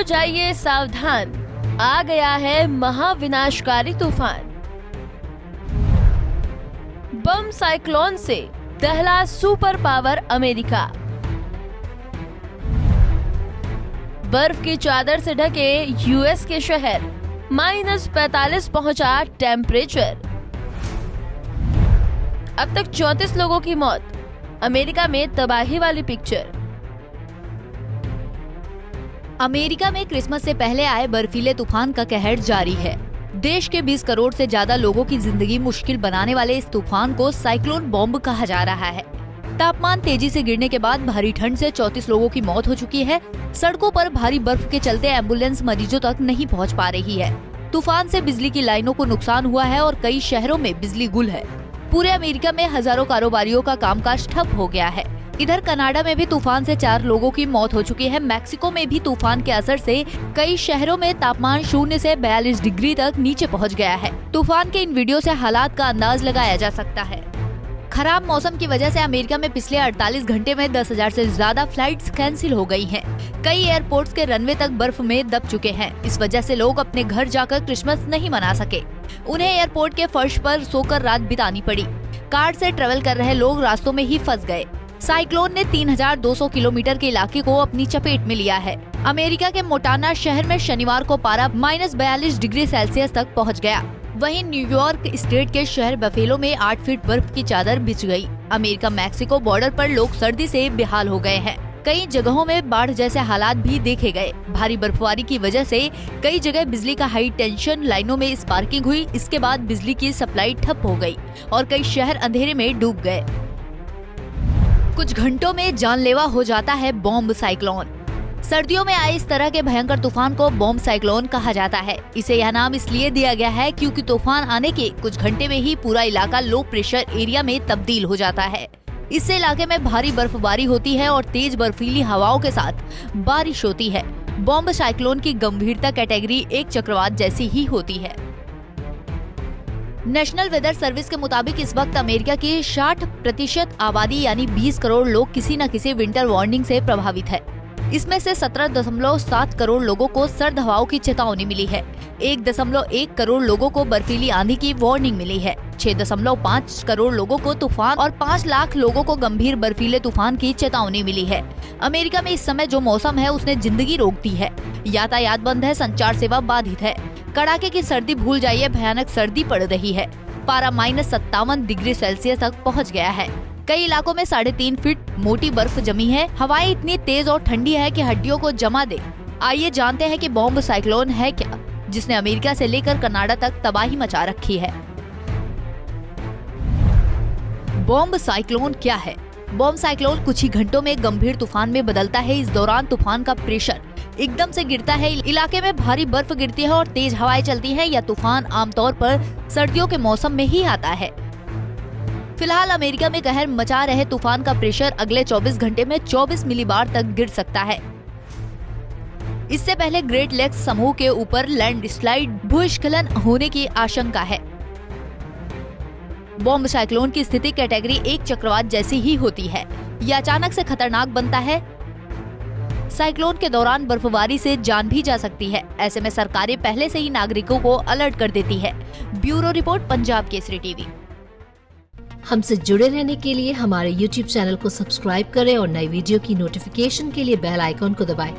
जाइए सावधान, आ गया है महाविनाशकारी तूफान। बम साइक्लोन से दहला सुपर पावर अमेरिका। बर्फ की चादर से ढके यूएस के शहर, -45 पहुंचा टेम्परेचर। अब तक 34 लोगों की मौत, अमेरिका में तबाही वाली पिक्चर। अमेरिका में क्रिसमस से पहले आए बर्फीले तूफान का कहर जारी है। देश के 20 करोड़ से ज्यादा लोगों की जिंदगी मुश्किल बनाने वाले इस तूफान को साइक्लोन बॉम्ब कहा जा रहा है। तापमान तेजी से गिरने के बाद भारी ठंड से 34 लोगों की मौत हो चुकी है। सड़कों पर भारी बर्फ के चलते एम्बुलेंस मरीजों तक नहीं पहुंच पा रही है। तूफान से बिजली की लाइनों को नुकसान हुआ है और कई शहरों में बिजली गुल है। पूरे अमेरिका में हजारों कारोबारियों का कामकाज ठप हो गया है। इधर कनाडा में भी तूफान से 4 लोगों की मौत हो चुकी है। मैक्सिको में भी तूफान के असर से कई शहरों में तापमान 0 से 42 डिग्री तक नीचे पहुंच गया है। तूफान के इन वीडियो से हालात का अंदाज लगाया जा सकता है। खराब मौसम की वजह से अमेरिका में पिछले 48 घंटे में 10,000 से ज्यादा फ्लाइट्स कैंसिल हो गई हैं। कई एयरपोर्ट्स के रनवे तक बर्फ में दब चुके हैं। इस वजह से लोग अपने घर जाकर क्रिसमस नहीं मना सके। उन्हें एयरपोर्ट के फर्श पर सोकर रात बितानी पड़ी। कार से ट्रेवल कर रहे लोग रास्तों में ही फंस गए। साइक्लोन ने 3200 किलोमीटर के इलाके को अपनी चपेट में लिया है। अमेरिका के मोटाना शहर में शनिवार को पारा -42 डिग्री सेल्सियस तक पहुंच गया। वहीं न्यूयॉर्क स्टेट के शहर बफेलो में 8 फीट बर्फ की चादर बिछ गई। अमेरिका मैक्सिको बॉर्डर पर लोग सर्दी से बेहाल हो गए हैं। कई जगहों में बाढ़ जैसे हालात भी देखे गए। भारी बर्फबारी की वजह से कई जगह बिजली का हाई टेंशन लाइनों में स्पार्किंग हुई। इसके बाद बिजली की सप्लाई ठप हो गई और कई शहर अंधेरे में डूब गए। कुछ घंटों में जानलेवा हो जाता है बॉम्ब साइक्लोन। सर्दियों में आए इस तरह के भयंकर तूफान को बॉम्ब साइक्लोन कहा जाता है। इसे यह नाम इसलिए दिया गया है क्योंकि तूफान आने के कुछ घंटे में ही पूरा इलाका लो प्रेशर एरिया में तब्दील हो जाता है। इससे इलाके में भारी बर्फबारी होती है और तेज बर्फीली हवाओं के साथ बारिश होती है। बॉम्ब साइक्लोन की गंभीरता कैटेगरी एक चक्रवात जैसी ही होती है। नेशनल वेदर सर्विस के मुताबिक इस वक्त अमेरिका की 60% आबादी यानी 20 करोड़ लोग किसी न किसी विंटर वार्निंग से प्रभावित है। इसमें से 17.7 करोड़ लोगों को सर्द हवाओं की चेतावनी मिली है। 1.1 करोड़ लोगों को बर्फीली आंधी की वार्निंग मिली है। 6.5 करोड़ लोगों को तूफान और 5 लाख लोगों को गंभीर बर्फीले तूफान की चेतावनी मिली है। अमेरिका में इस समय जो मौसम है उसने जिंदगी रोक दी है। यातायात बंद है, संचार सेवा बाधित है। कड़ाके की सर्दी भूल जाइए, भयानक सर्दी पड़ रही है। पारा -57 डिग्री सेल्सियस तक पहुंच गया है। कई इलाकों में 3.5 फीट मोटी बर्फ जमी है। हवाएं इतनी तेज और ठंडी है कि हड्डियों को जमा दे। आइए जानते हैं कि बॉम्ब साइक्लोन है क्या, जिसने अमेरिका से लेकर कनाडा तक तबाही मचा रखी है। बॉम्ब साइक्लोन क्या है? बॉम्ब साइक्लोन कुछ ही घंटों में गंभीर तूफान में बदलता है। इस दौरान तूफान का प्रेशर एकदम से गिरता है, इलाके में भारी बर्फ गिरती है और तेज हवाएं चलती हैं। यह तूफान आमतौर पर सर्दियों के मौसम में ही आता है। फिलहाल अमेरिका में कहर मचा रहे तूफान का प्रेशर अगले 24 घंटे में 24 मिलीबार तक गिर सकता है। इससे पहले ग्रेट लेक्स समूह के ऊपर लैंडस्लाइड भूस्खलन होने की आशंका है। बॉम्ब साइक्लोन की स्थिति कैटेगरी एक चक्रवात जैसी ही होती है। यह अचानक से खतरनाक बनता है। साइक्लोन के दौरान बर्फबारी से जान भी जा सकती है। ऐसे में सरकारें पहले से ही नागरिकों को अलर्ट कर देती है। Bureau report, Punjab Kesari TV. हमसे जुड़े रहने के लिए हमारे YouTube चैनल को सब्सक्राइब करें और नई वीडियो की नोटिफिकेशन के लिए बेल आइकॉन को दबाएं।